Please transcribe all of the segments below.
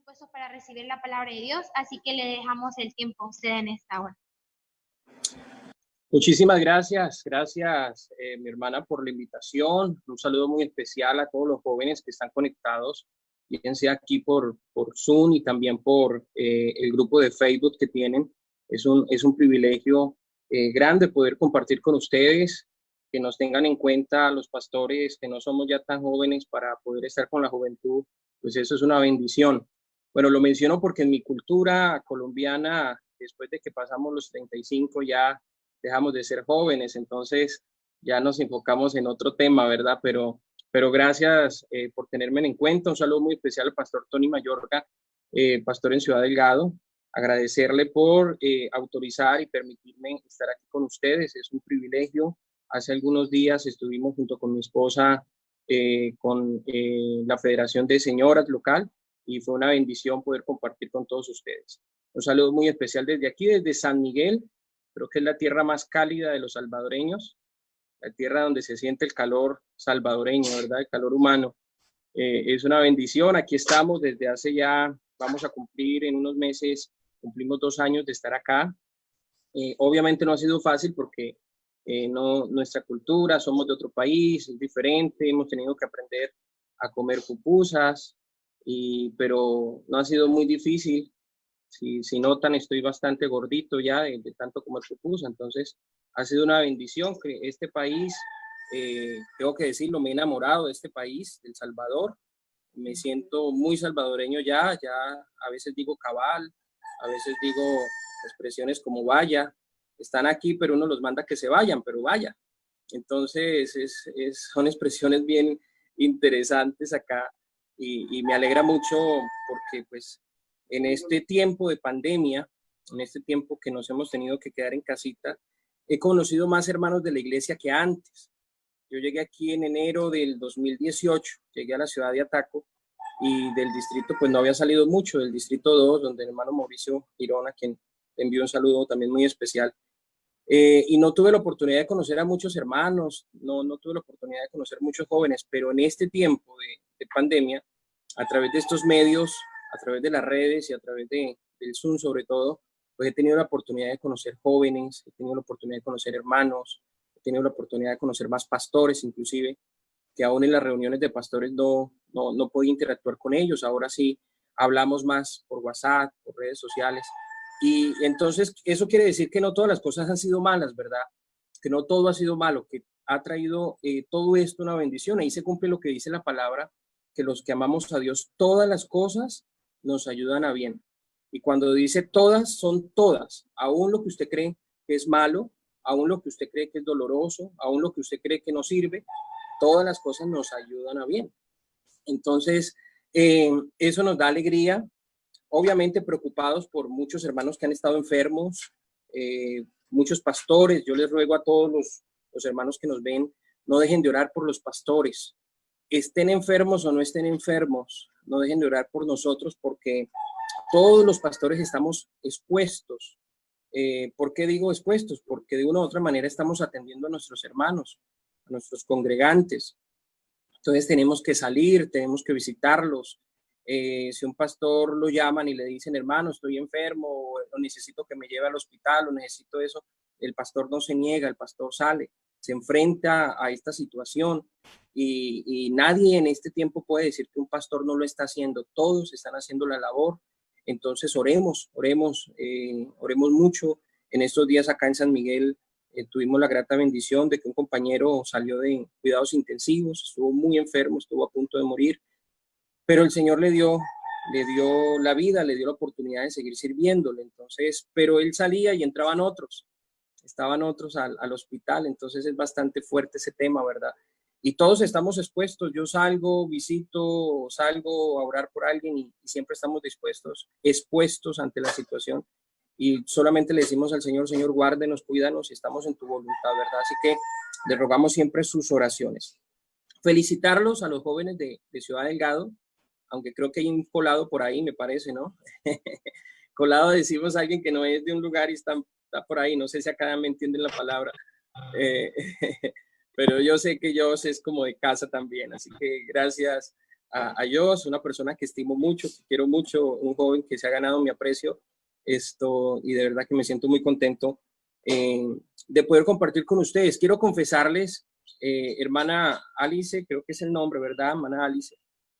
dispuestos para recibir la palabra de Dios, así que le dejamos el tiempo a usted en esta hora. Muchísimas gracias, mi hermana, por la invitación. Un saludo muy especial a todos los jóvenes que están conectados, bien sea aquí por Zoom y también por el grupo de Facebook que tienen. Es un privilegio grande poder compartir con ustedes, que nos tengan en cuenta los pastores que no somos ya tan jóvenes para poder estar con la juventud, pues eso es una bendición. Bueno, lo menciono porque en mi cultura colombiana, después de que pasamos los 35 ya dejamos de ser jóvenes, entonces ya nos enfocamos en otro tema, ¿verdad? Pero gracias por tenerme en cuenta. Un saludo muy especial al pastor Tony Mayorga, pastor en Ciudad Delgado. Agradecerle por autorizar y permitirme estar aquí con ustedes. Es un privilegio. Hace algunos días estuvimos junto con mi esposa con la Federación de Señoras local y fue una bendición poder compartir con todos ustedes. Un saludo muy especial desde aquí, desde San Miguel. Creo que es la tierra más cálida de los salvadoreños, la tierra donde se siente el calor salvadoreño, ¿verdad? El calor humano. Es una bendición. Aquí estamos desde hace ya, vamos a cumplir en unos meses, cumplimos 2 años de estar acá. Obviamente no ha sido fácil porque nuestra cultura, somos de otro país, es diferente, hemos tenido que aprender a comer pupusas, pero no ha sido muy difícil. Si notan, estoy bastante gordito ya de tanto comer pupusa, entonces ha sido una bendición que este país, tengo que decirlo, me he enamorado de este país, El Salvador. Me siento muy salvadoreño ya a veces digo cabal, a veces digo expresiones como vaya, están aquí pero uno los manda que se vayan, pero vaya. Entonces son expresiones bien interesantes acá y me alegra mucho porque pues en este tiempo de pandemia, en este tiempo que nos hemos tenido que quedar en casita, he conocido más hermanos de la iglesia que antes. Yo llegué aquí en enero del 2018, llegué a la ciudad de Ataco y del distrito pues no había salido mucho, del distrito 2, donde el hermano Mauricio Girón, a quien le envío un saludo también muy especial. Y no tuve la oportunidad de conocer a muchos hermanos, no tuve la oportunidad de conocer muchos jóvenes, pero en este tiempo de pandemia, a través de estos medios, a través de las redes y a través del Zoom sobre todo, pues he tenido la oportunidad de conocer jóvenes, he tenido la oportunidad de conocer hermanos, he tenido la oportunidad de conocer más pastores inclusive, que aún en las reuniones de pastores no podía interactuar con ellos, ahora sí hablamos más por WhatsApp, por redes sociales, y entonces eso quiere decir que no todas las cosas han sido malas, ¿verdad? Que no todo ha sido malo, que ha traído todo esto una bendición. Ahí se cumple lo que dice la palabra, que los que amamos a Dios, todas las cosas nos ayudan a bien. Y cuando dice todas, son todas, aún lo que usted cree que es malo, aún lo que usted cree que es doloroso, aún lo que usted cree que no sirve, todas las cosas nos ayudan a bien. Entonces, eso nos da alegría. Obviamente preocupados por muchos hermanos que han estado enfermos, muchos pastores. Yo les ruego a todos los hermanos que nos ven, no dejen de orar por los pastores. Estén enfermos o no estén enfermos, no dejen de orar por nosotros porque todos los pastores estamos expuestos. ¿Por qué digo expuestos? Porque de una u otra manera estamos atendiendo a nuestros hermanos, a nuestros congregantes. Entonces tenemos que salir, tenemos que visitarlos. Si un pastor lo llaman y le dicen, hermano, estoy enfermo, o necesito que me lleve al hospital, o necesito eso, el pastor no se niega, el pastor sale, se enfrenta a esta situación y nadie en este tiempo puede decir que un pastor no lo está haciendo, todos están haciendo la labor. Entonces oremos mucho. En estos días acá en San Miguel tuvimos la grata bendición de que un compañero salió de cuidados intensivos, estuvo muy enfermo, estuvo a punto de morir, pero el Señor le dio la vida, le dio la oportunidad de seguir sirviéndole. Entonces, pero él salía y estaban otros al hospital. Entonces es bastante fuerte ese tema, ¿verdad? Y todos estamos expuestos. Yo salgo, visito, salgo a orar por alguien y siempre estamos expuestos ante la situación. Y solamente le decimos al Señor, Señor, guárdenos, cuídanos y estamos en tu voluntad, ¿verdad? Así que le rogamos siempre sus oraciones. Felicitarlos a los jóvenes de Ciudad Delgado, aunque creo que hay un colado por ahí, me parece, ¿no? Colado decimos a alguien que no es de un lugar y está por ahí, no sé si acá me entienden la palabra, pero yo sé que Dios es como de casa también, así que gracias a Josh, una persona que estimo mucho, que quiero mucho, un joven que se ha ganado mi aprecio, y de verdad que me siento muy contento de poder compartir con ustedes. Quiero confesarles, hermana Alice, creo que es el nombre, ¿verdad? Hermana Alice,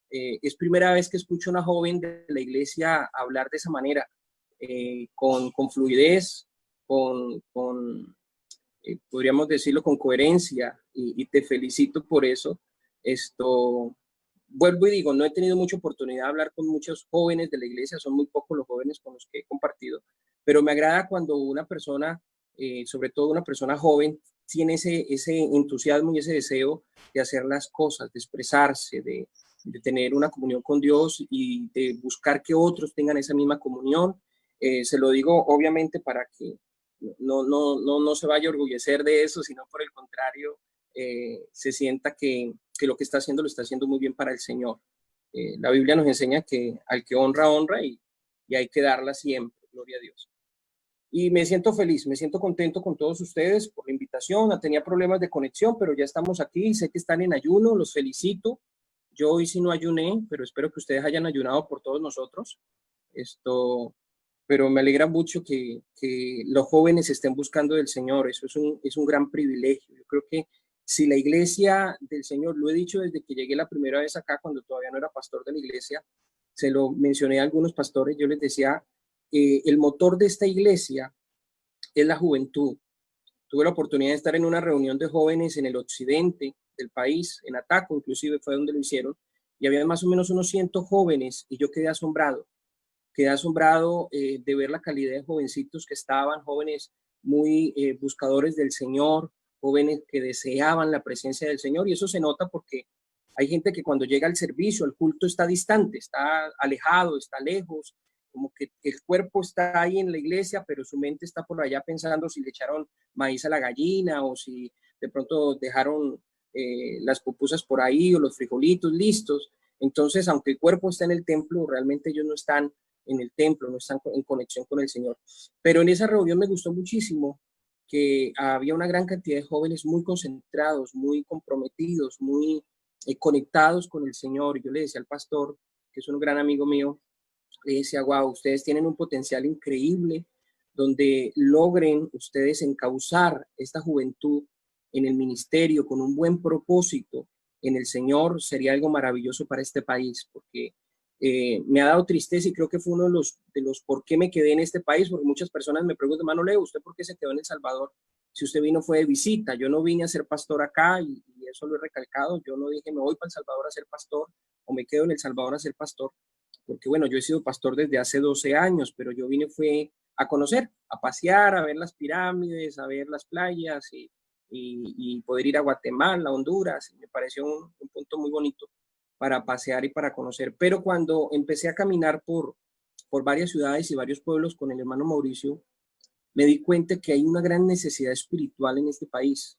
es primera vez que escucho a una joven de la iglesia hablar de esa manera, con fluidez, podríamos decirlo, con coherencia, y te felicito por eso. Vuelvo y digo, no he tenido mucha oportunidad de hablar con muchos jóvenes de la iglesia, son muy pocos los jóvenes con los que he compartido, pero me agrada cuando una persona, sobre todo una persona joven, tiene ese entusiasmo y ese deseo de hacer las cosas, de expresarse, de tener una comunión con Dios y de buscar que otros tengan esa misma comunión. Se lo digo obviamente para que no se vaya a orgullecer de eso, sino por el contrario, se sienta que lo que está haciendo lo está haciendo muy bien para el Señor. La Biblia nos enseña que al que honra, honra, y hay que darla siempre, gloria a Dios. Y me siento feliz, me siento contento con todos ustedes por la invitación. Tenía problemas de conexión, pero ya estamos aquí, sé que están en ayuno, los felicito. Yo hoy sí no ayuné, pero espero que ustedes hayan ayunado por todos nosotros. Pero me alegra mucho que los jóvenes estén buscando del Señor. Eso es un gran privilegio. Yo creo que si la iglesia del Señor, lo he dicho desde que llegué la primera vez acá, cuando todavía no era pastor de la iglesia, se lo mencioné a algunos pastores, yo les decía, el motor de esta iglesia es la juventud. Tuve la oportunidad de estar en una reunión de jóvenes en el occidente del país, en Ataco, inclusive fue donde lo hicieron, y había más o menos unos 100 jóvenes, y yo quedé asombrado de ver la calidad de jovencitos que estaban, jóvenes muy buscadores del Señor, jóvenes que deseaban la presencia del Señor, y eso se nota porque hay gente que cuando llega al servicio, el culto está distante, está alejado, está lejos, como que el cuerpo está ahí en la iglesia, pero su mente está por allá pensando si le echaron maíz a la gallina o si de pronto dejaron las pupusas por ahí o los frijolitos listos. Entonces, aunque el cuerpo está en el templo, realmente ellos no están en el templo, no están en conexión con el Señor. Pero en esa reunión me gustó muchísimo que había una gran cantidad de jóvenes muy concentrados, muy comprometidos, muy conectados con el Señor. Yo le decía al pastor, que es un gran amigo mío, le decía, wow, ustedes tienen un potencial increíble donde logren ustedes encauzar esta juventud en el ministerio con un buen propósito en el Señor, sería algo maravilloso para este país, porque me ha dado tristeza y creo que fue uno de los por qué me quedé en este país, porque muchas personas me preguntan, hermano Leo, ¿usted por qué se quedó en El Salvador? Si usted vino fue de visita, yo no vine a ser pastor acá y eso lo he recalcado, yo no dije me voy para El Salvador a ser pastor o me quedo en El Salvador a ser pastor, porque bueno, yo he sido pastor desde hace 12 años, pero yo vine fue a conocer, a pasear, a ver las pirámides, a ver las playas y poder ir a Guatemala, a Honduras, me pareció un punto muy bonito para pasear y para conocer. Pero cuando empecé a caminar por varias ciudades y varios pueblos con el hermano Mauricio, me di cuenta que hay una gran necesidad espiritual en este país,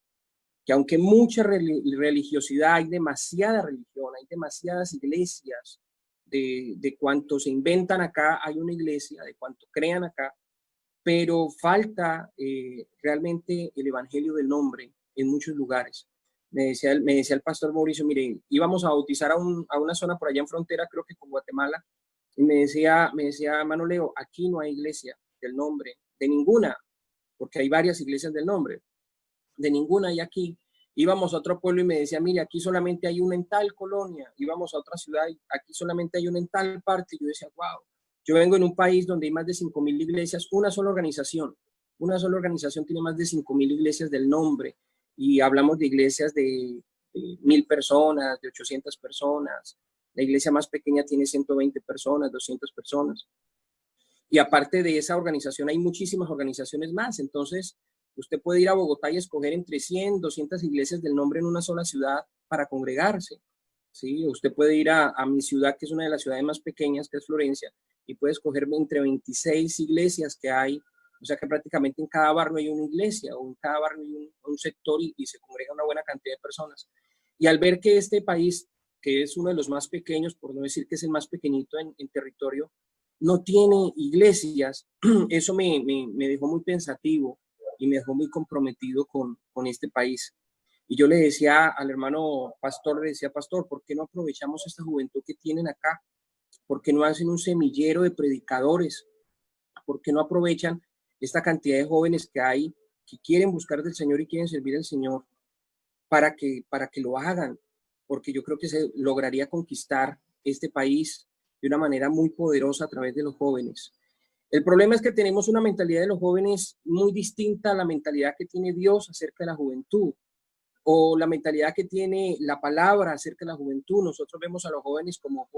que aunque mucha religiosidad, hay demasiada religión, hay demasiadas iglesias, de cuanto se inventan acá, hay una iglesia, de cuanto crean acá, pero falta realmente el evangelio del nombre en muchos lugares. Me decía el pastor Mauricio, mire, íbamos a bautizar a una zona por allá en frontera, creo que con Guatemala, y me decía, hermano Leo, aquí no hay iglesia del nombre, de ninguna, porque hay varias iglesias del nombre, de ninguna hay aquí. Íbamos a otro pueblo y me decía, mire, aquí solamente hay una en tal colonia. Íbamos a otra ciudad y aquí solamente hay una en tal parte. Y yo decía, wow, yo vengo en un país donde hay más de 5,000 iglesias, una sola organización tiene más de 5,000 iglesias del nombre. Y hablamos de iglesias de 1,000 personas, de 800 personas. La iglesia más pequeña tiene 120 personas, 200 personas. Y aparte de esa organización hay muchísimas organizaciones más. Entonces, usted puede ir a Bogotá y escoger entre 100, 200 iglesias del nombre en una sola ciudad para congregarse. ¿Sí? Usted puede ir a mi ciudad, que es una de las ciudades más pequeñas, que es Florencia, y puede escoger entre 26 iglesias que hay. O sea que prácticamente en cada barrio hay una iglesia o en cada barrio hay un sector y se congrega una buena cantidad de personas. Y al ver que este país, que es uno de los más pequeños, por no decir que es el más pequeñito en territorio, no tiene iglesias, eso me dejó muy pensativo y me dejó muy comprometido con este país. Y yo le decía al hermano pastor, le decía, pastor, ¿por qué no aprovechamos esta juventud que tienen acá? ¿Por qué no hacen un semillero de predicadores? ¿Por qué no aprovechan esta cantidad de jóvenes que hay que quieren buscar del Señor y quieren servir al Señor para que lo hagan? Porque yo creo que se lograría conquistar este país de una manera muy poderosa a través de los jóvenes. El problema es que tenemos una mentalidad de los jóvenes muy distinta a la mentalidad que tiene Dios acerca de la juventud, o la mentalidad que tiene la palabra acerca de la juventud. Nosotros vemos a los jóvenes como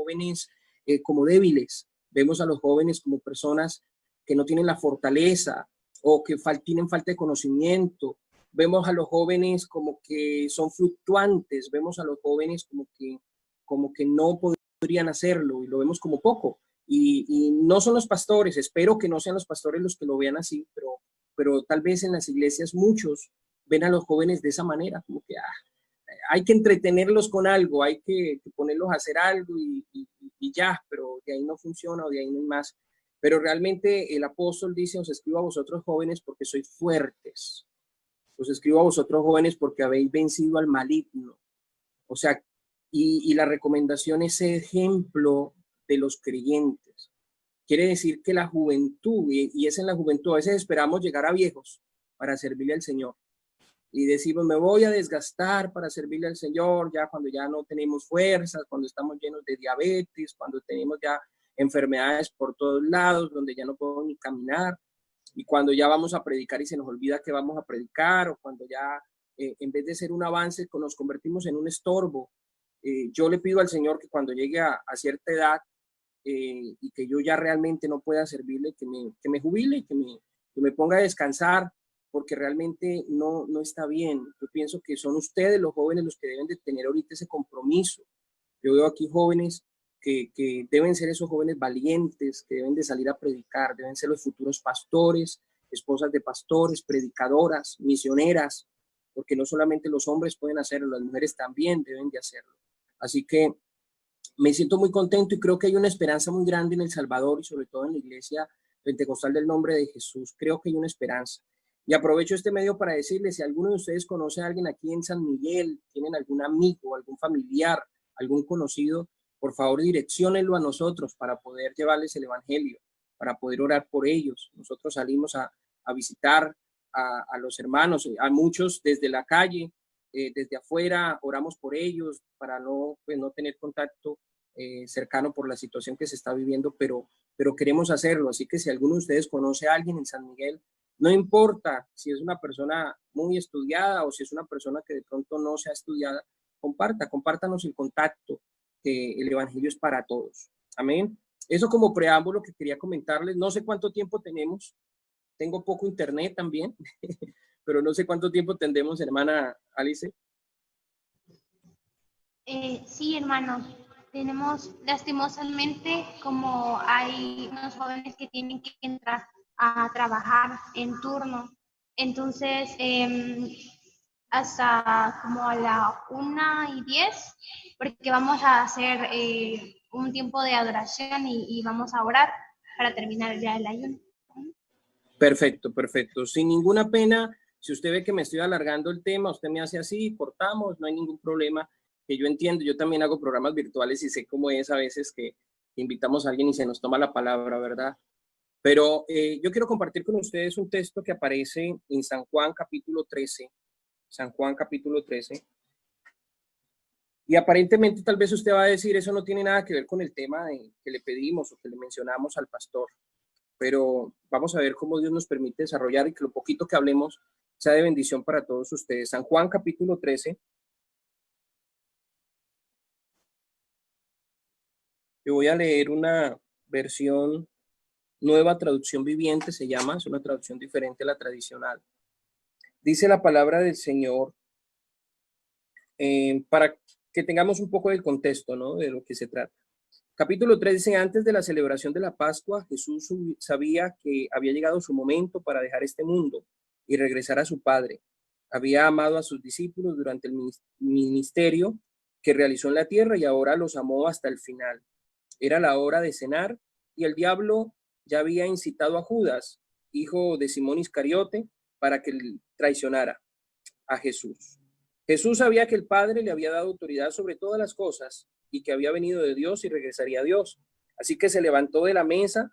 débiles, vemos a los jóvenes como personas que no tienen la fortaleza o que tienen falta de conocimiento. Vemos a los jóvenes como que son fluctuantes, vemos a los jóvenes como que no podrían hacerlo y lo vemos como poco. Y no son los pastores, espero que no sean los pastores los que lo vean así, pero tal vez en las iglesias muchos ven a los jóvenes de esa manera, como que hay que entretenerlos con algo, hay que ponerlos a hacer algo y ya, pero de ahí no funciona o de ahí no hay más. Pero realmente el apóstol dice, os escribo a vosotros jóvenes porque sois fuertes, os escribo a vosotros jóvenes porque habéis vencido al maligno. O sea, y la recomendación es ser ejemplo de los creyentes. Quiere decir que la juventud, y es en la juventud, a veces esperamos llegar a viejos para servirle al Señor. Y decimos, me voy a desgastar para servirle al Señor, ya cuando ya no tenemos fuerzas, cuando estamos llenos de diabetes, cuando tenemos ya enfermedades por todos lados, donde ya no podemos ni caminar, y cuando ya vamos a predicar y se nos olvida que vamos a predicar, o cuando ya en vez de ser un avance, nos convertimos en un estorbo. Yo le pido al Señor que cuando llegue a cierta edad y que yo ya realmente no pueda servirle, que me jubile, que me ponga a descansar, porque realmente no está bien. Yo pienso que son ustedes los jóvenes los que deben de tener ahorita ese compromiso. Yo veo aquí jóvenes que deben ser esos jóvenes valientes, que deben de salir a predicar, deben ser los futuros pastores, esposas de pastores, predicadoras, misioneras, porque no solamente los hombres pueden hacerlo, las mujeres también deben de hacerlo. Así que me siento muy contento y creo que hay una esperanza muy grande en El Salvador y sobre todo en la iglesia pentecostal del nombre de Jesús. Creo que hay una esperanza. Y aprovecho este medio para decirles, si alguno de ustedes conoce a alguien aquí en San Miguel, tienen algún amigo, algún familiar, algún conocido, por favor direcciónenlo a nosotros para poder llevarles el evangelio, para poder orar por ellos. Nosotros salimos a visitar a los hermanos, a muchos desde la calle, desde afuera, oramos por ellos para no tener contacto cercano por la situación que se está viviendo, pero queremos hacerlo. Así que si alguno de ustedes conoce a alguien en San Miguel, no importa si es una persona muy estudiada o si es una persona que de pronto no sea estudiada, compártanos el contacto, que el evangelio es para todos. Amén. Eso como preámbulo que quería comentarles. No sé cuánto tiempo tenemos. Tengo poco internet también, pero no sé cuánto tiempo tendremos, hermana Alice. Sí, hermano, tenemos lastimosamente, como hay unos jóvenes que tienen que entrar a trabajar en turno, entonces hasta como a la 1:10, porque vamos a hacer un tiempo de adoración y vamos a orar para terminar ya el ayuno. Perfecto, perfecto. Sin ninguna pena, si usted ve que me estoy alargando el tema, usted me hace así, cortamos, no hay ningún problema, que yo entiendo. Yo también hago programas virtuales y sé cómo es a veces que invitamos a alguien y se nos toma la palabra, ¿verdad? Pero yo quiero compartir con ustedes un texto que aparece en San Juan capítulo 13. San Juan capítulo 13. Y aparentemente tal vez usted va a decir, eso no tiene nada que ver con el tema que le pedimos o que le mencionamos al pastor. Pero vamos a ver cómo Dios nos permite desarrollar y que lo poquito que hablemos sea de bendición para todos ustedes. San Juan capítulo 13. Yo voy a leer una versión nueva, traducción viviente se llama, es una traducción diferente a la tradicional. Dice la palabra del Señor, para que tengamos un poco del contexto, ¿no? De lo que se trata. Capítulo 3 dice, antes de la celebración de la Pascua, Jesús sabía que había llegado su momento para dejar este mundo y regresar a su Padre. Había amado a sus discípulos durante el ministerio que realizó en la tierra y ahora los amó hasta el final. Era la hora de cenar y el diablo ya había incitado a Judas, hijo de Simón Iscariote, para que traicionara a Jesús. Jesús sabía que el Padre le había dado autoridad sobre todas las cosas y que había venido de Dios y regresaría a Dios. Así que se levantó de la mesa,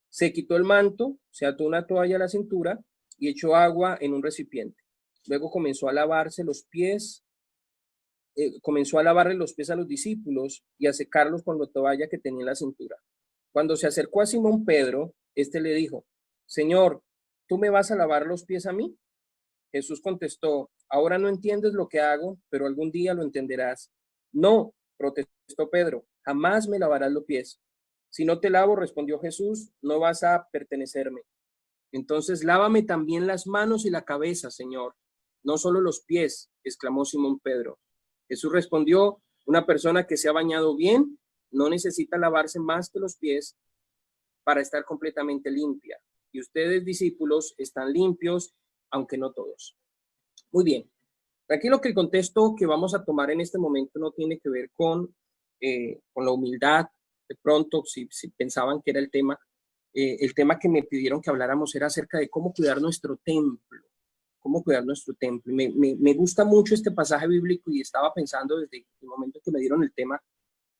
se quitó el manto, se ató una toalla a la cintura y echó agua en un recipiente. Luego comenzó a lavarle los pies a los discípulos y a secarlos con la toalla que tenía en la cintura. Cuando se acercó a Simón Pedro, este le dijo: Señor, ¿tú me vas a lavar los pies a mí? Jesús contestó: ahora no entiendes lo que hago, pero algún día lo entenderás. No, protestó Pedro, jamás me lavarás los pies. Si no te lavo, respondió Jesús, no vas a pertenecerme. Entonces lávame también las manos y la cabeza, Señor, no solo los pies, exclamó Simón Pedro. Jesús respondió: una persona que se ha bañado bien no necesita lavarse más que los pies para estar completamente limpia. Y ustedes, discípulos, están limpios, aunque no todos. Muy bien. Tranquilo que el contexto que vamos a tomar en este momento no tiene que ver con la humildad. De pronto, si pensaban que era el tema que me pidieron que habláramos era acerca de cómo cuidar nuestro templo. Cómo cuidar nuestro templo. Me gusta mucho este pasaje bíblico y estaba pensando desde el momento que me dieron el tema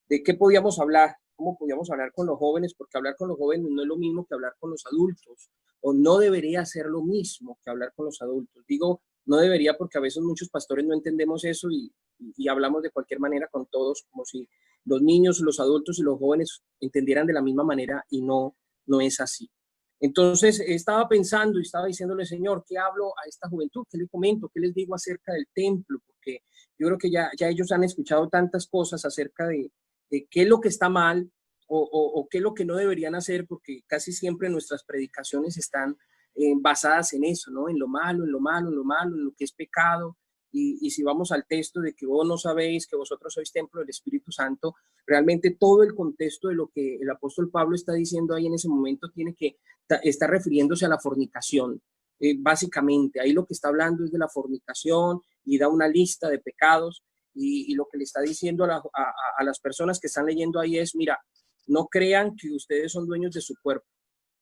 de qué podíamos hablar, cómo podíamos hablar con los jóvenes, porque hablar con los jóvenes no es lo mismo que hablar con los adultos, o no debería ser lo mismo que hablar con los adultos. Digo, no debería porque a veces muchos pastores no entendemos eso y hablamos de cualquier manera con todos, como si los niños, los adultos y los jóvenes entendieran de la misma manera y no es así. Entonces estaba pensando y estaba diciéndole: Señor, ¿qué hablo a esta juventud? ¿Qué les comento? ¿Qué les digo acerca del templo? Porque yo creo que ya ellos han escuchado tantas cosas acerca de qué es lo que está mal o qué es lo que no deberían hacer, porque casi siempre nuestras predicaciones están basadas en eso, ¿no? En lo malo, en lo que es pecado. Y si vamos al texto de que vos no sabéis que vosotros sois templo del Espíritu Santo, realmente todo el contexto de lo que el apóstol Pablo está diciendo ahí en ese momento tiene que estar refiriéndose a la fornicación. Básicamente, ahí lo que está hablando es de la fornicación y da una lista de pecados. Y lo que le está diciendo a las personas que están leyendo ahí es: mira, no crean que ustedes son dueños de su cuerpo.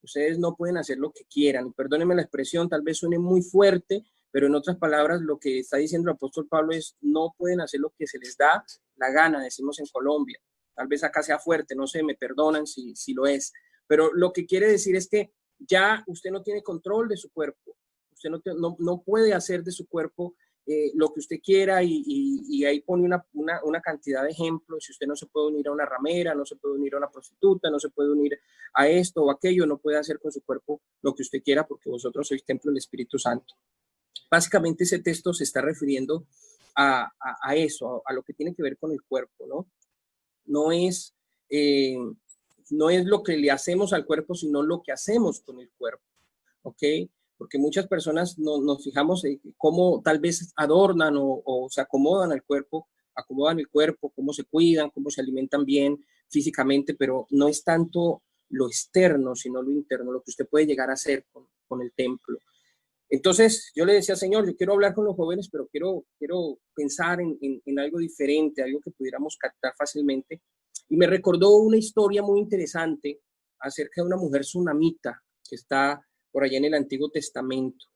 Ustedes no pueden hacer lo que quieran. Perdónenme la expresión, tal vez suene muy fuerte, pero en otras palabras lo que está diciendo el apóstol Pablo es: no pueden hacer lo que se les da la gana, decimos en Colombia. Tal vez acá sea fuerte, no sé, me perdonan si lo es. Pero lo que quiere decir es que ya usted no tiene control de su cuerpo. Usted no puede hacer de su cuerpo lo que usted quiera y ahí pone una cantidad de ejemplos. Si usted no se puede unir a una ramera, no se puede unir a una prostituta, no se puede unir a esto o aquello, no puede hacer con su cuerpo lo que usted quiera porque vosotros sois templo del Espíritu Santo. Básicamente ese texto se está refiriendo a eso, a lo que tiene que ver con el cuerpo, ¿no? No es lo que le hacemos al cuerpo, sino lo que hacemos con el cuerpo, ¿ok? Porque muchas personas nos fijamos en cómo tal vez adornan o se acomodan el cuerpo, cómo se cuidan, cómo se alimentan bien físicamente, pero no es tanto lo externo, sino lo interno, lo que usted puede llegar a hacer con el templo. Entonces yo le decía: Señor, yo quiero hablar con los jóvenes, pero quiero pensar en algo diferente, algo que pudiéramos captar fácilmente. Y me recordó una historia muy interesante acerca de una mujer sunamita que está por allá en el Antiguo Testamento.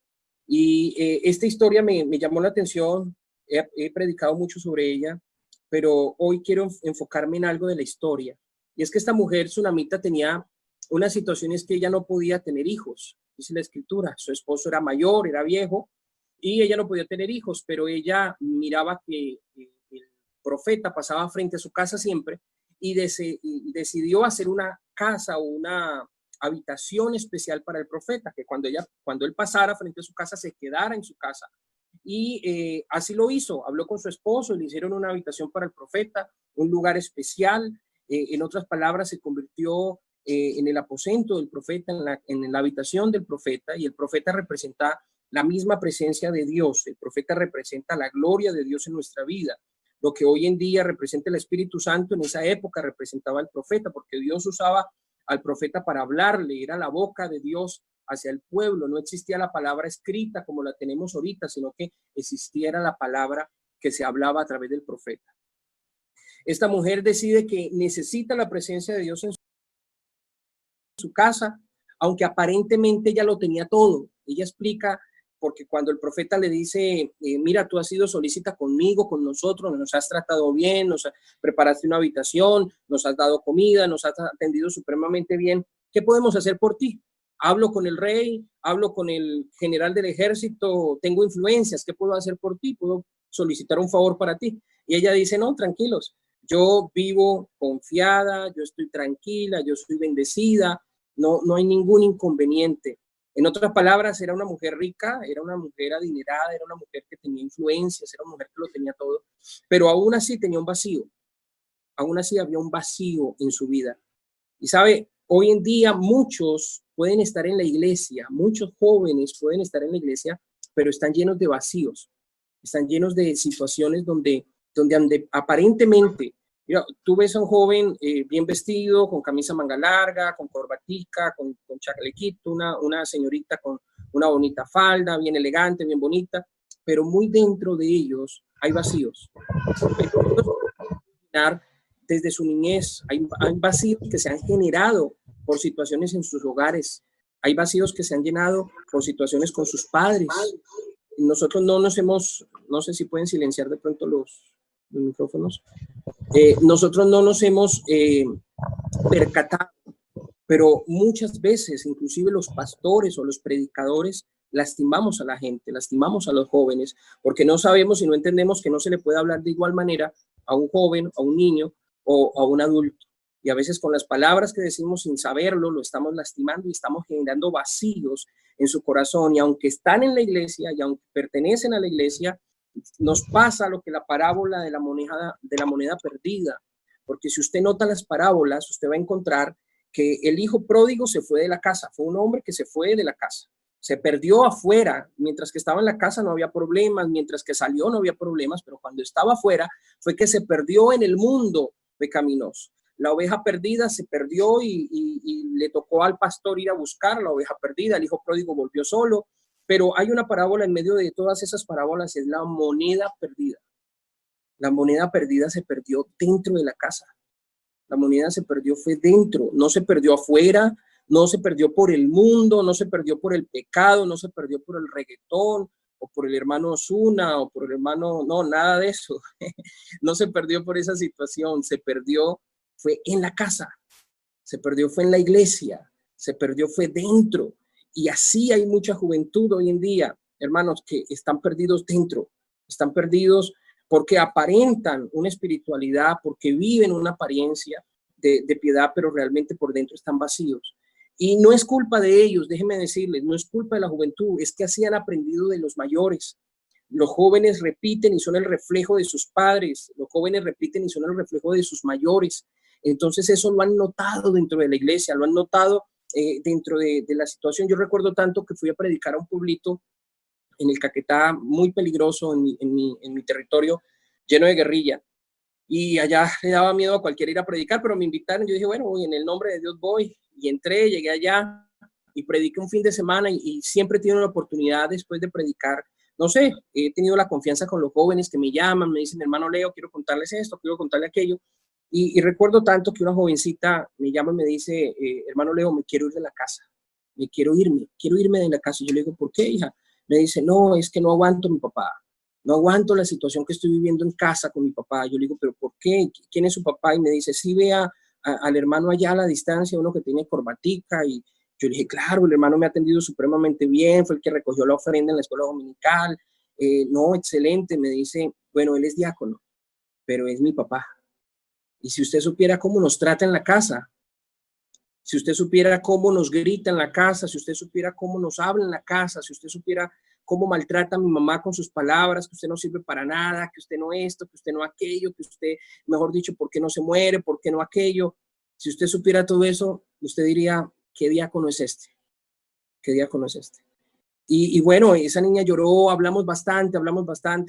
Y esta historia me llamó la atención, he predicado mucho sobre ella, pero hoy quiero enfocarme en algo de la historia. Y es que esta mujer sunamita tenía unas situaciones que ella no podía tener hijos, dice la escritura. Su esposo era mayor, era viejo, y ella no podía tener hijos, pero ella miraba que el profeta pasaba frente a su casa siempre y decidió hacer una casa o una habitación especial para el profeta, que cuando él pasara frente a su casa se quedara en su casa. Y así lo hizo, habló con su esposo, le hicieron una habitación para el profeta, un lugar especial. En otras palabras, se convirtió en el aposento del profeta, en la habitación del profeta, y el profeta representa la misma presencia de Dios. El profeta representa la gloria de Dios en nuestra vida. Lo que hoy en día representa el Espíritu Santo, en esa época representaba al profeta, porque Dios usaba al profeta para hablarle, era la boca de Dios hacia el pueblo. No existía la palabra escrita como la tenemos ahorita, sino que existiera la palabra que se hablaba a través del profeta. Esta mujer decide que necesita la presencia de Dios en su casa, aunque aparentemente ella lo tenía todo. Ella explica porque cuando el profeta le dice, mira, tú has sido solícita conmigo, con nosotros, nos has tratado bien, preparaste una habitación, nos has dado comida, nos has atendido supremamente bien, ¿qué podemos hacer por ti? Hablo con el rey, hablo con el general del ejército, tengo influencias, ¿qué puedo hacer por ti? ¿Puedo solicitar un favor para ti? Y ella dice, no, tranquilos, yo vivo confiada, yo estoy tranquila, yo estoy bendecida, no hay ningún inconveniente. En otras palabras, era una mujer rica, era una mujer adinerada, era una mujer que tenía influencias, era una mujer que lo tenía todo, pero aún así tenía un vacío, aún así había un vacío en su vida. Y sabe, hoy en día muchos pueden estar en la iglesia, muchos jóvenes pueden estar en la iglesia, pero están llenos de vacíos, están llenos de situaciones donde aparentemente, mira, tú ves a un joven bien vestido, con camisa manga larga, con corbatica, con chalequito, una señorita con una bonita falda, bien elegante, bien bonita, pero muy dentro de ellos hay vacíos. Desde su niñez, hay vacíos que se han generado por situaciones en sus hogares, hay vacíos que se han llenado por situaciones con sus padres. Nosotros no sé si pueden silenciar de pronto los micrófonos. Nosotros no nos hemos percatado, pero muchas veces, inclusive los pastores o los predicadores, lastimamos a la gente, lastimamos a los jóvenes, porque no sabemos y no entendemos que no se le puede hablar de igual manera a un joven, a un niño o a un adulto. Y a veces con las palabras que decimos sin saberlo, lo estamos lastimando y estamos generando vacíos en su corazón. Y aunque están en la iglesia y aunque pertenecen a la iglesia, nos pasa lo que la parábola de la moneda perdida. Porque si usted nota las parábolas, usted va a encontrar que el hijo pródigo se fue de la casa. Fue un hombre que se fue de la casa. Se perdió afuera. Mientras que estaba en la casa no había problemas, mientras que salió no había problemas, pero cuando estaba afuera fue que se perdió en el mundo pecaminoso. La oveja perdida se perdió y le tocó al pastor ir a buscar la oveja perdida. El hijo pródigo volvió solo, pero hay una parábola en medio de todas esas parábolas, es la moneda perdida. La moneda perdida se perdió dentro de la casa. La moneda se perdió fue dentro, no se perdió afuera, no se perdió por el mundo, no se perdió por el pecado, no se perdió por el reggaetón o por el hermano Ozuna o por el hermano, no, nada de eso. No se perdió por esa situación, se perdió fue en la casa, se perdió fue en la iglesia, se perdió fue dentro. Y así hay mucha juventud hoy en día, hermanos, que están perdidos dentro, están perdidos porque aparentan una espiritualidad, porque viven una apariencia de piedad, pero realmente por dentro están vacíos. Y no es culpa de ellos, déjenme decirles, no es culpa de la juventud, es que así han aprendido de los mayores. Los jóvenes repiten y son el reflejo de sus padres, los jóvenes repiten y son el reflejo de sus mayores. Entonces eso lo han notado dentro de la iglesia, lo han notado dentro de la situación. Yo recuerdo tanto que fui a predicar a un pueblito en el Caquetá, muy peligroso en mi territorio, lleno de guerrilla. Y allá le daba miedo a cualquiera ir a predicar, pero me invitaron. Yo dije, bueno, voy, en el nombre de Dios voy. Y entré, llegué allá y prediqué un fin de semana y siempre he tenido la oportunidad después de predicar. No sé, he tenido la confianza con los jóvenes que me llaman, me dicen, hermano Leo, quiero contarles esto, quiero contarle aquello. Y recuerdo tanto que una jovencita me llama y me dice, hermano Leo, me quiero ir de la casa, me quiero irme de la casa. Y yo le digo, ¿por qué, hija? Me dice, no, es que no aguanto a mi papá, no aguanto la situación que estoy viviendo en casa con mi papá. Yo le digo, ¿pero por qué? ¿Quién es su papá? Y me dice, sí, vea al hermano allá a la distancia, uno que tiene corbatica. Y yo le dije, claro, el hermano me ha atendido supremamente bien, fue el que recogió la ofrenda en la escuela dominical. No, excelente. Me dice, bueno, él es diácono, pero es mi papá. Y si usted supiera cómo nos trata en la casa, si usted supiera cómo nos grita en la casa, si usted supiera cómo nos habla en la casa, si usted supiera cómo maltrata a mi mamá con sus palabras, que usted no sirve para nada, que usted no esto, que usted no aquello, que usted, mejor dicho, ¿por qué no se muere? ¿Por qué no aquello? Si usted supiera todo eso, usted diría, ¿qué diácono es este? ¿Qué diácono es este? Y bueno, esa niña lloró, hablamos bastante,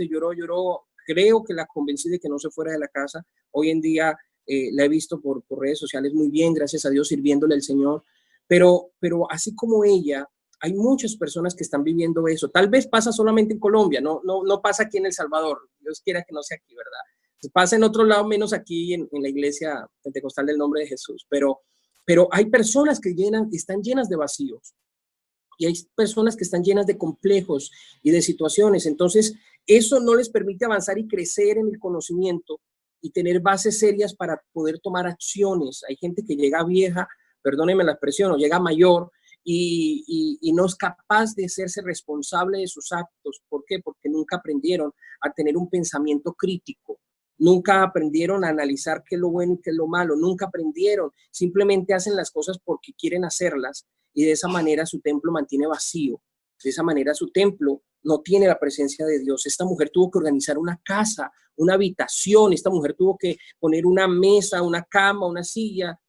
lloró. Creo que la convencí de que no se fuera de la casa. Hoy en día la he visto por redes sociales muy bien, gracias a Dios, sirviéndole al Señor. Pero así como ella, hay muchas personas que están viviendo eso. Tal vez pasa solamente en Colombia, no pasa aquí en El Salvador. Dios quiera que no sea aquí, ¿verdad? Pasa en otro lado, menos aquí en la iglesia pentecostal del nombre de Jesús. Pero hay personas que están llenas de vacíos. y hay personas que están llenas de complejos y de situaciones. Entonces, eso no les permite avanzar y crecer en el conocimiento y tener bases serias para poder tomar acciones. Hay gente que llega vieja, perdónenme la expresión, o llega mayor y no es capaz de hacerse responsable de sus actos. ¿Por qué? Porque nunca aprendieron a tener un pensamiento crítico. Nunca aprendieron a analizar qué es lo bueno y qué es lo malo. Nunca aprendieron. Simplemente hacen las cosas porque quieren hacerlas y de esa manera su templo mantiene vacío. De esa manera su templo no tiene la presencia de Dios. Esta mujer tuvo que organizar una casa, una habitación. Esta mujer tuvo que poner una mesa, una cama, una silla,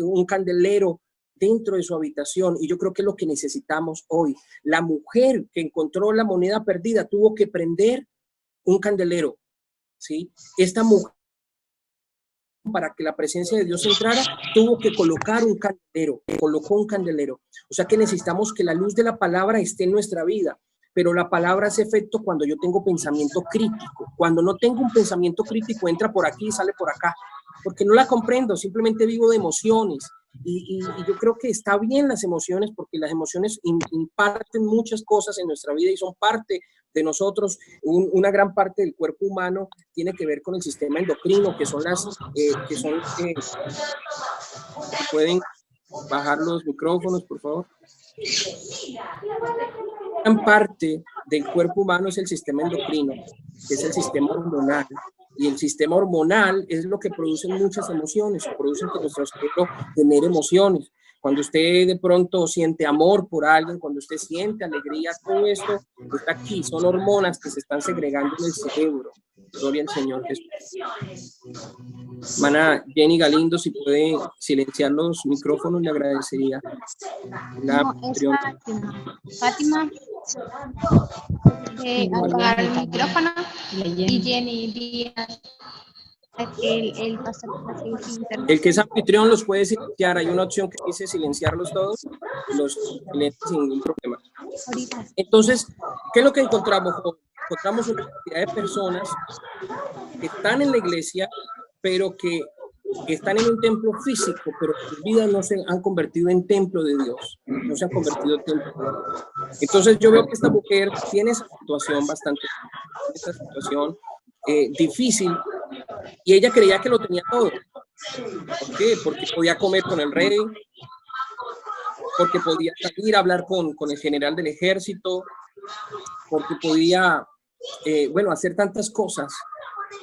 un candelero dentro de su habitación. Y yo creo que es lo que necesitamos hoy. La mujer que encontró la moneda perdida tuvo que prender un candelero. ¿Sí? Esta mujer, para que la presencia de Dios entrara, tuvo que colocar un candelero, colocó un candelero. O sea que necesitamos que la luz de la palabra esté en nuestra vida, pero la palabra hace efecto cuando yo tengo pensamiento crítico. Cuando no tengo un pensamiento crítico, entra por aquí y sale por acá, porque no la comprendo, simplemente vivo de emociones. Y yo creo que está bien las emociones, porque las emociones imparten muchas cosas en nuestra vida y son parte de nosotros. Una gran parte del cuerpo humano tiene que ver con el sistema endocrino, que son pueden bajar los micrófonos, por favor. Gran parte del cuerpo humano es el sistema endocrino, que es el sistema hormonal. Y el sistema hormonal es lo que produce muchas emociones, produce que nuestro cerebro genere emociones. Cuando usted de pronto siente amor por alguien, cuando usted siente alegría, todo esto está aquí, son hormonas que se están segregando en el cerebro. Gloria al Señor Jesús. Hermana Jenny Galindo, si puede silenciar los micrófonos, le agradecería. Fátima, apagar el micrófono, y Jenny Díaz. El que es anfitrión los puede silenciar. Hay una opción que dice silenciarlos todos, los silencia sin ningún problema. Entonces, ¿qué es lo que encontramos? Encontramos una cantidad de personas que están en la iglesia, pero que están en un templo físico, pero sus vidas no se han convertido en templo de Dios, no se han convertido en templo de Dios. Entonces yo veo que esta mujer tiene esa situación difícil, y ella creía que lo tenía todo. ¿Por qué? Porque podía comer con el rey, porque podía salir a hablar con el general del ejército, porque podía, hacer tantas cosas.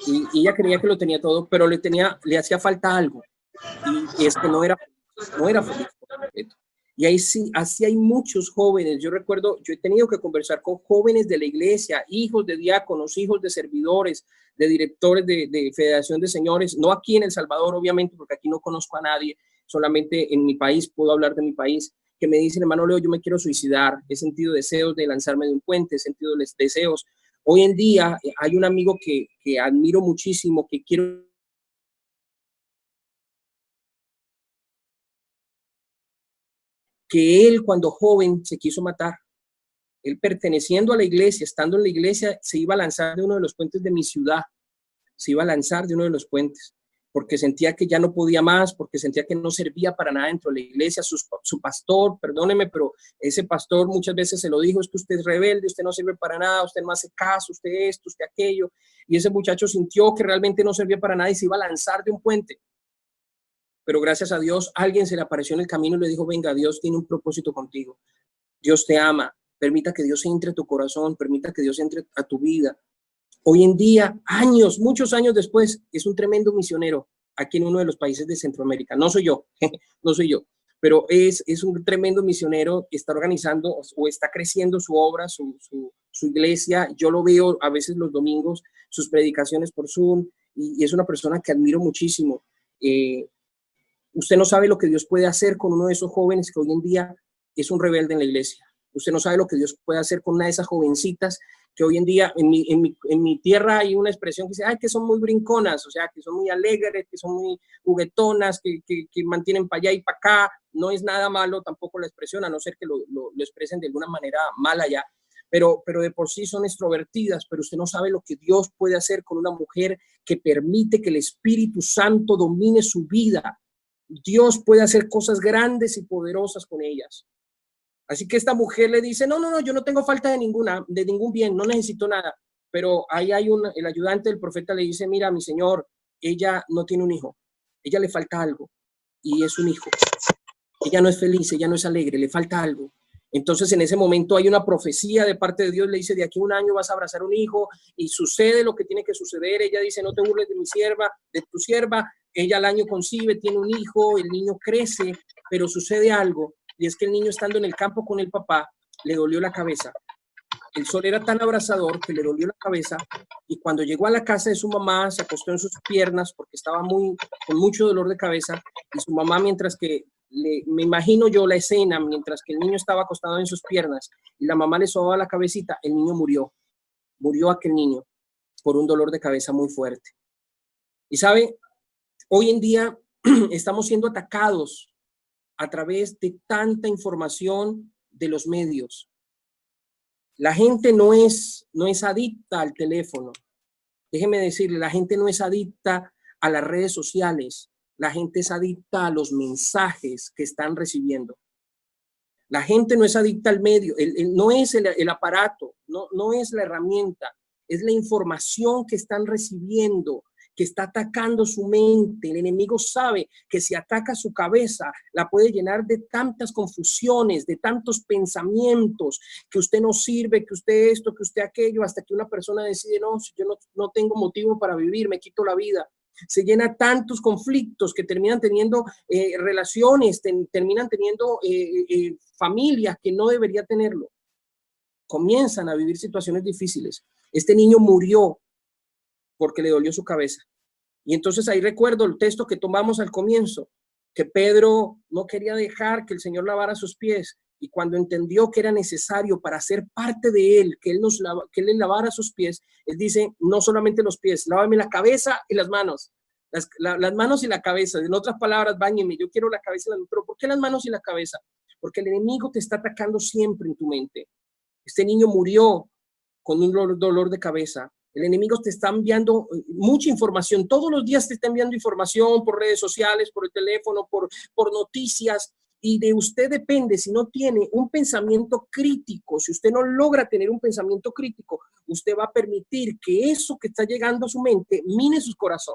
Y ella creía que lo tenía todo, pero le hacía falta algo. Y es que no era feliz. Y ahí sí, así hay muchos jóvenes. Yo recuerdo, yo he tenido que conversar con jóvenes de la iglesia, hijos de diáconos, hijos de servidores, de directores de Federación de Señores, no aquí en El Salvador, obviamente, porque aquí no conozco a nadie, solamente en mi país, puedo hablar de mi país, que me dicen, hermano Leo, yo me quiero suicidar, he sentido deseos de lanzarme de un puente, he sentido deseos. Hoy en día hay un amigo que admiro muchísimo, que quiero que él cuando joven se quiso matar. Él, perteneciendo a la iglesia, estando en la iglesia, se iba a lanzar de uno de los puentes de mi ciudad, se iba a lanzar de uno de los puentes, porque sentía que ya no podía más, porque sentía que no servía para nada dentro de la iglesia. Su pastor, perdóneme, pero ese pastor muchas veces se lo dijo, es que usted es rebelde, usted no sirve para nada, usted no hace caso, usted esto, usted aquello, y ese muchacho sintió que realmente no servía para nada y se iba a lanzar de un puente. Pero gracias a Dios, alguien se le apareció en el camino y le dijo, venga, Dios tiene un propósito contigo, Dios te ama, permita que Dios entre a tu corazón, permita que Dios entre a tu vida. Hoy en día, muchos años después, es un tremendo misionero aquí en uno de los países de Centroamérica. No soy yo, no soy yo, pero es un tremendo misionero que está organizando o está creciendo su obra, su iglesia. Yo lo veo a veces los domingos, sus predicaciones por Zoom, y es una persona que admiro muchísimo. Usted no sabe lo que Dios puede hacer con uno de esos jóvenes que hoy en día es un rebelde en la iglesia. Usted no sabe lo que Dios puede hacer con una de esas jovencitas que hoy en día en mi tierra hay una expresión que dice, ay, que son muy brinconas, o sea, que son muy alegres, que son muy juguetonas, que mantienen para allá y para acá. No es nada malo tampoco la expresión, a no ser que lo expresen de alguna manera mala ya, pero de por sí son extrovertidas. Pero usted no sabe lo que Dios puede hacer con una mujer que permite que el Espíritu Santo domine su vida. Dios puede hacer cosas grandes y poderosas con ellas. Así que esta mujer le dice, no, yo no tengo falta de ningún bien, no necesito nada. Pero ahí hay el ayudante del profeta le dice, mira, mi señor, ella no tiene un hijo, ella le falta algo y es un hijo. Ella no es feliz, ella no es alegre, le falta algo. Entonces en ese momento hay una profecía de parte de Dios, le dice, de aquí a un año vas a abrazar un hijo y sucede lo que tiene que suceder. Ella dice, no te burles de mi sierva, de tu sierva. Ella al año concibe, tiene un hijo, el niño crece, pero sucede algo. Y es que el niño estando en el campo con el papá, le dolió la cabeza. El sol era tan abrasador que le dolió la cabeza y cuando llegó a la casa de su mamá se acostó en sus piernas porque estaba con mucho dolor de cabeza y su mamá mientras que me imagino yo la escena, mientras que el niño estaba acostado en sus piernas y la mamá le sobaba la cabecita, el niño murió aquel niño por un dolor de cabeza muy fuerte. Y sabe, hoy en día estamos siendo atacados a través de tanta información de los medios. La gente no es adicta al teléfono. Déjeme decirle, la gente no es adicta a las redes sociales. La gente es adicta a los mensajes que están recibiendo. La gente no es adicta al medio, no es el aparato, no es la herramienta, es la información que están recibiendo, que está atacando su mente. El enemigo sabe que si ataca su cabeza, la puede llenar de tantas confusiones, de tantos pensamientos, que usted no sirve, que usted esto, que usted aquello, hasta que una persona decide, no, yo no tengo motivo para vivir, me quito la vida. Se llena tantos conflictos que terminan teniendo relaciones, terminan teniendo familias que no debería tenerlo. Comienzan a vivir situaciones difíciles. Este niño murió porque le dolió su cabeza. Y entonces ahí recuerdo el texto que tomamos al comienzo, que Pedro no quería dejar que el Señor lavara sus pies, y cuando entendió que era necesario para ser parte de él, que él le lavara sus pies, él dice, no solamente los pies, lávame la cabeza y las manos, las manos y la cabeza. En otras palabras, báñeme, yo quiero la cabeza y las manos. Pero ¿por qué las manos y la cabeza? Porque el enemigo te está atacando siempre en tu mente. Este niño murió con un dolor de cabeza. El enemigo te está enviando mucha información. Todos los días te está enviando información por redes sociales, por el teléfono, por noticias. Y de usted depende, si no tiene un pensamiento crítico, si usted no logra tener un pensamiento crítico, usted va a permitir que eso que está llegando a su mente mine su corazón,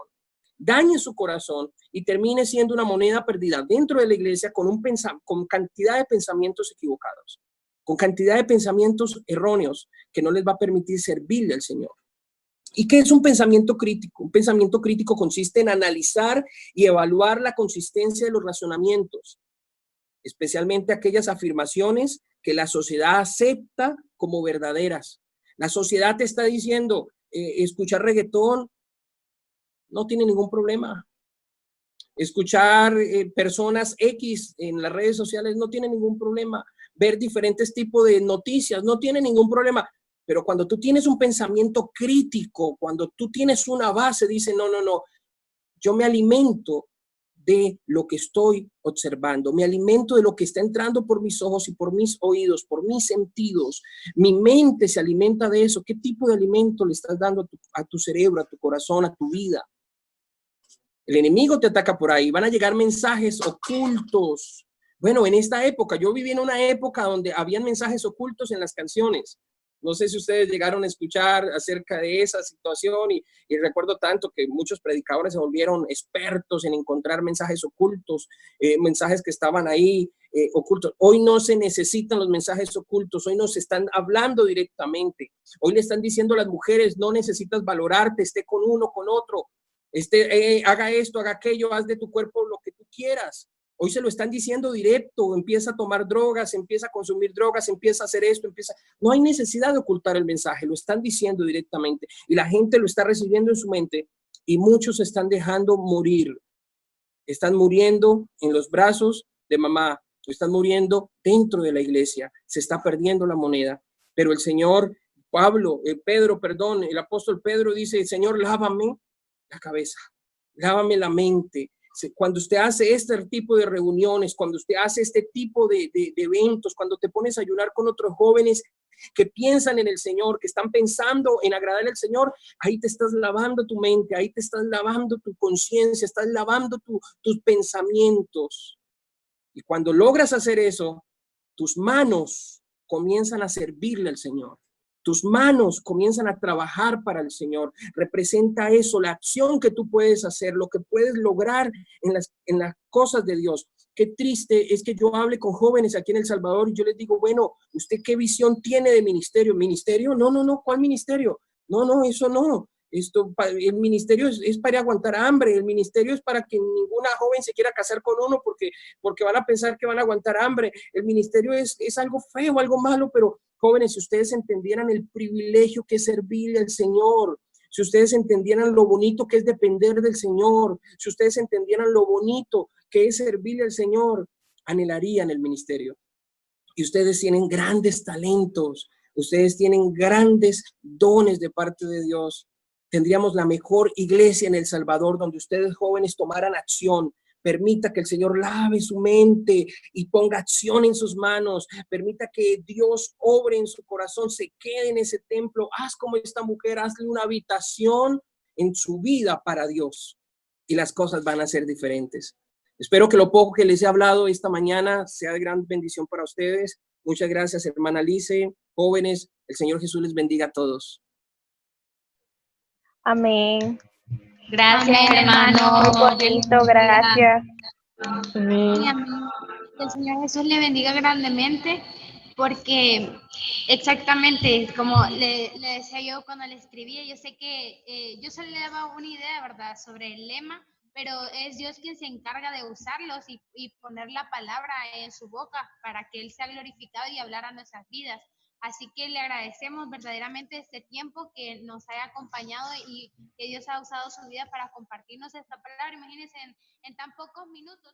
dañe su corazón y termine siendo una moneda perdida dentro de la iglesia con cantidad de pensamientos equivocados, con cantidad de pensamientos erróneos que no les va a permitir servirle al Señor. ¿Y qué es un pensamiento crítico? Un pensamiento crítico consiste en analizar y evaluar la consistencia de los razonamientos, especialmente aquellas afirmaciones que la sociedad acepta como verdaderas. La sociedad te está diciendo, escuchar reggaetón no tiene ningún problema. Escuchar personas X en las redes sociales no tiene ningún problema. Ver diferentes tipos de noticias no tiene ningún problema. Pero cuando tú tienes un pensamiento crítico, cuando tú tienes una base, dice, no, yo me alimento de lo que estoy observando, me alimento de lo que está entrando por mis ojos y por mis oídos, por mis sentidos. Mi mente se alimenta de eso. ¿Qué tipo de alimento le estás dando a tu cerebro, a tu corazón, a tu vida? El enemigo te ataca por ahí. Van a llegar mensajes ocultos. Bueno, en esta época, yo viví en una época donde habían mensajes ocultos en las canciones. No sé si ustedes llegaron a escuchar acerca de esa situación y recuerdo tanto que muchos predicadores se volvieron expertos en encontrar mensajes ocultos, mensajes que estaban ahí ocultos. Hoy no se necesitan los mensajes ocultos, hoy nos están hablando directamente. Hoy le están diciendo a las mujeres, no necesitas valorarte, esté con uno, con otro, haga esto, haga aquello, haz de tu cuerpo lo que tú quieras. Hoy se lo están diciendo directo, empieza a tomar drogas, empieza a consumir drogas, empieza a hacer esto, no hay necesidad de ocultar el mensaje, lo están diciendo directamente y la gente lo está recibiendo en su mente y muchos se están dejando morir. Están muriendo en los brazos de mamá, están muriendo dentro de la iglesia, se está perdiendo la moneda, pero el Señor, el apóstol Pedro dice, Señor, lávame la cabeza, lávame la mente. Cuando usted hace este tipo de reuniones, cuando usted hace este tipo de eventos, cuando te pones a ayunar con otros jóvenes que piensan en el Señor, que están pensando en agradar al Señor, ahí te estás lavando tu mente, ahí te estás lavando tu conciencia, estás lavando tus pensamientos. Y cuando logras hacer eso, tus manos comienzan a servirle al Señor. Tus manos comienzan a trabajar para el Señor. Representa eso, la acción que tú puedes hacer, lo que puedes lograr en las cosas de Dios. Qué triste es que yo hable con jóvenes aquí en El Salvador y yo les digo, bueno, ¿usted qué visión tiene de ministerio? ¿Ministerio? No, ¿cuál ministerio? No, eso no. El ministerio es para aguantar hambre, el ministerio es para que ninguna joven se quiera casar con uno porque van a pensar que van a aguantar hambre. El ministerio es algo feo, algo malo, pero jóvenes, si ustedes entendieran el privilegio que es servirle al Señor, si ustedes entendieran lo bonito que es depender del Señor, si ustedes entendieran lo bonito que es servirle al Señor, anhelarían el ministerio. Y ustedes tienen grandes talentos, ustedes tienen grandes dones de parte de Dios. Tendríamos la mejor iglesia en El Salvador donde ustedes jóvenes tomaran acción. Permita que el Señor lave su mente y ponga acción en sus manos. Permita que Dios obre en su corazón, se quede en ese templo. Haz como esta mujer, hazle una habitación en su vida para Dios y las cosas van a ser diferentes. Espero que lo poco que les he hablado esta mañana sea de gran bendición para ustedes. Muchas gracias, hermana Lice, jóvenes. El Señor Jesús les bendiga a todos. Amén. Gracias, hermano. Muy bonito, gracias. Amén. Que el Señor Jesús le bendiga grandemente, porque exactamente como le decía yo cuando le escribía, yo sé que yo solo le daba una idea, ¿verdad?, sobre el lema, pero es Dios quien se encarga de usarlos y poner la palabra en su boca para que Él sea glorificado y hablar a nuestras vidas. Así que le agradecemos verdaderamente este tiempo que nos haya acompañado y que Dios ha usado su vida para compartirnos esta palabra. Imagínense en tan pocos minutos.